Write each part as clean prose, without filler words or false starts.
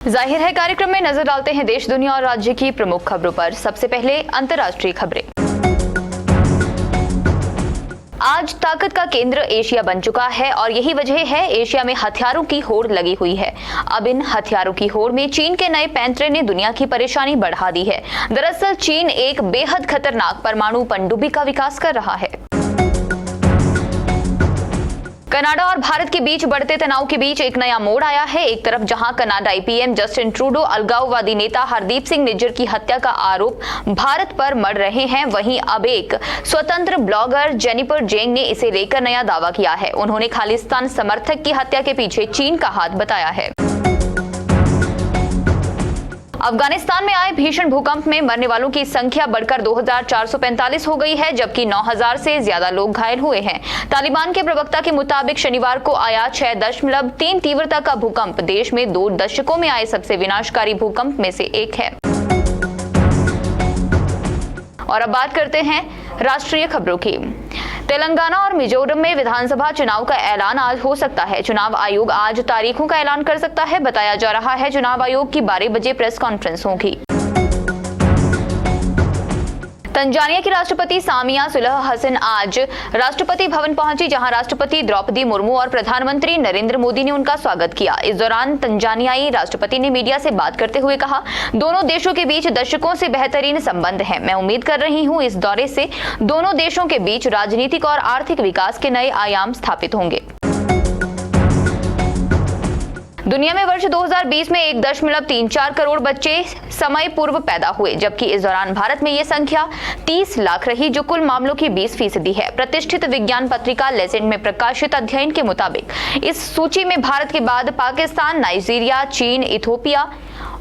जाहिर है कार्यक्रम में नजर डालते हैं देश, दुनिया और राज्य की प्रमुख खबरों पर। सबसे पहले अंतर्राष्ट्रीय खबरें। आज ताकत का केंद्र एशिया बन चुका है और यही वजह है एशिया में हथियारों की होड़ लगी हुई है। अब इन हथियारों की होड़ में चीन के नए पैंतरे ने दुनिया की परेशानी बढ़ा दी है। दरअसल चीन एक बेहद खतरनाक परमाणु पनडुब्बी का विकास कर रहा है। कनाडा और भारत के बीच बढ़ते तनाव के बीच एक नया मोड़ आया है। एक तरफ जहां कनाडाई पीएम जस्टिन ट्रूडो अलगाववादी नेता हरदीप सिंह निज्जर की हत्या का आरोप भारत पर मढ़ रहे हैं, वहीं अब एक स्वतंत्र ब्लॉगर जेनिफर जेंग ने इसे लेकर नया दावा किया है। उन्होंने खालिस्तान समर्थक की हत्या के पीछे चीन का हाथ बताया है। अफगानिस्तान में आए भीषण भूकंप में मरने वालों की संख्या बढ़कर 2445 हो गई है, जबकि 9000 से ज्यादा लोग घायल हुए हैं। तालिबान के प्रवक्ता के मुताबिक शनिवार को आया 6.3 तीव्रता का भूकंप देश में 2 दशकों में आए सबसे विनाशकारी भूकंप में से एक है। और अब बात करते हैं राष्ट्रीय खबरों की। तेलंगाना और मिजोरम में विधानसभा चुनाव का ऐलान आज हो सकता है। चुनाव आयोग आज तारीखों का ऐलान कर सकता है। बताया जा रहा है चुनाव आयोग की 12 बजे प्रेस कॉन्फ्रेंस होगी। तंजानिया की राष्ट्रपति सामिया सुलह हसन आज राष्ट्रपति भवन पहुंची, जहां राष्ट्रपति द्रौपदी मुर्मू और प्रधानमंत्री नरेंद्र मोदी ने उनका स्वागत किया। इस दौरान तंजानियाई राष्ट्रपति ने मीडिया से बात करते हुए कहा, दोनों देशों के बीच दशकों से बेहतरीन संबंध हैं। मैं उम्मीद कर रही हूं इस दौरे से दोनों देशों के बीच राजनीतिक और आर्थिक विकास के नए आयाम स्थापित होंगे। दुनिया में वर्ष 2020 में 1.34 करोड़ बच्चे समय पूर्व पैदा हुए, जबकि इस दौरान भारत में ये संख्या 30 लाख रही, जो कुल मामलों की 20% है। प्रतिष्ठित विज्ञान पत्रिका लेसेंट में प्रकाशित अध्ययन के मुताबिक इस सूची में भारत के बाद पाकिस्तान, नाइजीरिया, चीन, इथियोपिया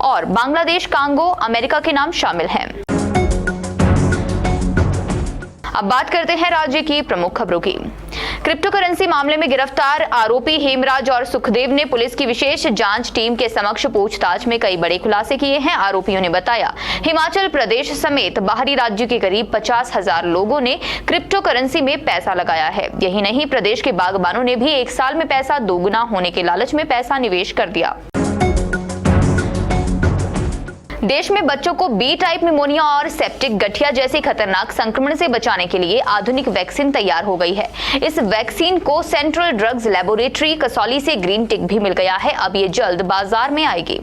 और बांग्लादेश, कांगो, अमेरिका के नाम शामिल हैं। अब बात करते हैं राज्य की प्रमुख खबरों की। क्रिप्टो करेंसी मामले में गिरफ्तार आरोपी हेमराज और सुखदेव ने पुलिस की विशेष जांच टीम के समक्ष पूछताछ में कई बड़े खुलासे किए हैं। आरोपियों ने बताया, हिमाचल प्रदेश समेत बाहरी राज्यों के करीब 50,000 लोगों ने क्रिप्टो करेंसी में पैसा लगाया है। यही नहीं, प्रदेश के बागबानों ने भी 1 साल में पैसा दोगुना होने के लालच में पैसा निवेश कर दिया। देश में बच्चों को बी टाइप निमोनिया और सेप्टिक गठिया जैसे खतरनाक संक्रमण से बचाने के लिए आधुनिक वैक्सीन तैयार हो गई है। इस वैक्सीन को सेंट्रल ड्रग्स लेबोरेटरी कसौली से ग्रीन टिक भी मिल गया है। अब ये जल्द बाजार में आएगी।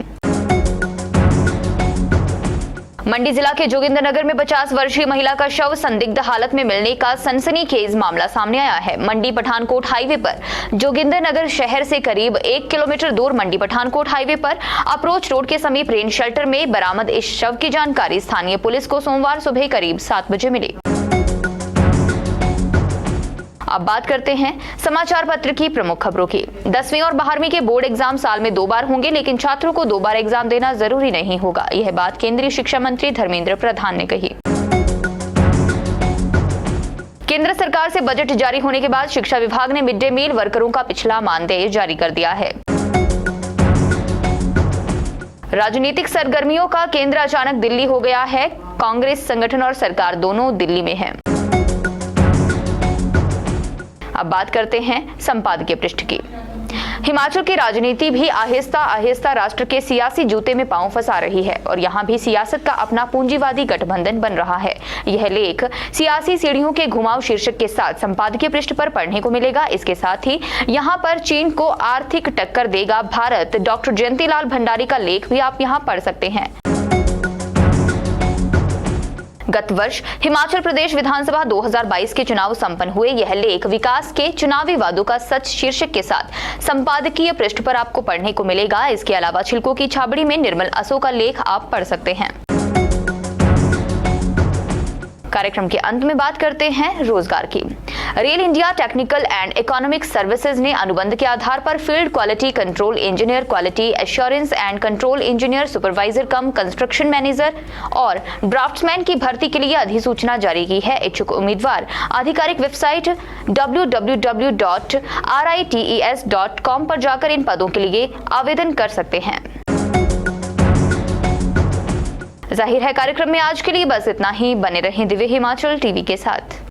मंडी जिला के जोगिंद्रनगर में 50 वर्षीय महिला का शव संदिग्ध हालत में मिलने का सनसनीखेज मामला सामने आया है। मंडी पठानकोट हाईवे पर जोगिंद्रनगर शहर से करीब 1 किलोमीटर दूर मंडी पठानकोट हाईवे पर अप्रोच रोड के समीप रेन शेल्टर में बरामद इस शव की जानकारी स्थानीय पुलिस को सोमवार सुबह करीब 7 बजे मिली। अब बात करते हैं समाचार पत्र की प्रमुख खबरों की। 10वीं और 12वीं के बोर्ड एग्जाम साल में 2 बार होंगे, लेकिन छात्रों को 2 बार एग्जाम देना जरूरी नहीं होगा। यह बात केंद्रीय शिक्षा मंत्री धर्मेंद्र प्रधान ने कही। केंद्र सरकार से बजट जारी होने के बाद शिक्षा विभाग ने मिड डे मील वर्करों का पिछला मानदेय जारी कर दिया है। राजनीतिक सरगर्मियों का केंद्र अचानक दिल्ली हो गया है। कांग्रेस संगठन और सरकार दोनों दिल्ली में है। अब बात करते हैं संपादकीय पृष्ठ की। हिमाचल की राजनीति भी आहिस्ता आहिस्ता राष्ट्र के सियासी जूते में पांव फंसा रही है और यहाँ भी सियासत का अपना पूंजीवादी गठबंधन बन रहा है। यह लेख सियासी सीढ़ियों के घुमाव शीर्षक के साथ संपादकीय पृष्ठ पर पढ़ने को मिलेगा। इसके साथ ही यहाँ पर चीन को आर्थिक टक्कर देगा भारत, डॉक्टर जयंतीलाल भंडारी का लेख भी आप यहाँ पढ़ सकते हैं। गत वर्ष हिमाचल प्रदेश विधानसभा 2022 के चुनाव संपन्न हुए। यह लेख विकास के चुनावी वादों का सच शीर्षक के साथ संपादकीय पृष्ठ पर आपको पढ़ने को मिलेगा। इसके अलावा छिलकों की छाबड़ी में निर्मल असो का लेख आप पढ़ सकते हैं। कार्यक्रम के अंत में बात करते हैं रोजगार की। Rail India technical and economic services ने अनुबंध के आधार पर field quality control engineer, quality assurance and control engineer, supervisor come construction manager और ड्राफ्ट्समैन की भर्ती के लिए अधिसूचना जारी की है। इच्छुक उम्मीदवार आधिकारिक वेबसाइट www.rites.com पर जाकर इन पदों के लिए आवेदन कर सकते हैं। जाहिर है कार्यक्रम में आज के लिए बस इतना ही। बने रहें दिव्य हिमाचल टीवी के साथ।